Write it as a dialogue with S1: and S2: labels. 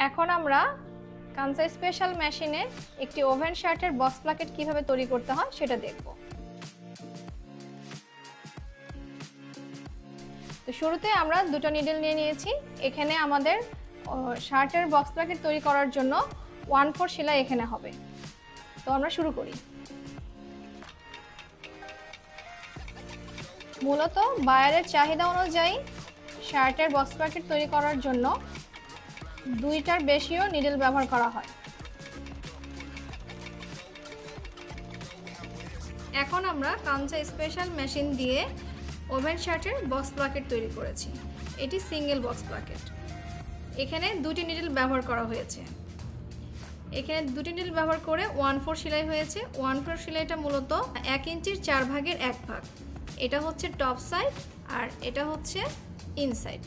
S1: এখন আমরা কানসা স্পেশাল মেশিনে একটি ওভেন শার্টের বক্স প্লাকেট কিভাবে তৈরি করতে হয় সেটা দেখব। তো শুরুতে আমরা দুটো নিডল নিয়ে নিয়েছি। এখানে আমাদের শার্টের বক্স প্লাকেট তৈরি করার জন্য 1/4 সেলাই এখানে হবে। তো আমরা শুরু করি। মূলত বায়ারের চাহিদা অনুযায়ী শার্টের বক্স প্লাকেট তৈরি করার জন্য 2টার বেশিও নিডল ব্যবহার করা হয়। এখন আমরা কানসা স্পেশাল মেশিন দিয়ে ওভেন শার্টের বক্স প্লাকেট তৈরি করেছি। এটি সিঙ্গেল বক্স প্লাকেট। এখানে 2টি নিডল ব্যবহার করা হয়েছে। এখানে 2টি নিডল ব্যবহার করে 1/4 সেলাই হয়েছে। 1/4 সেলাইটা মূলত 1 ইঞ্চির 4 ভাগের 1 ভাগ। এটা হচ্ছে টপ সাইড আর এটা হচ্ছে ইনসাইড।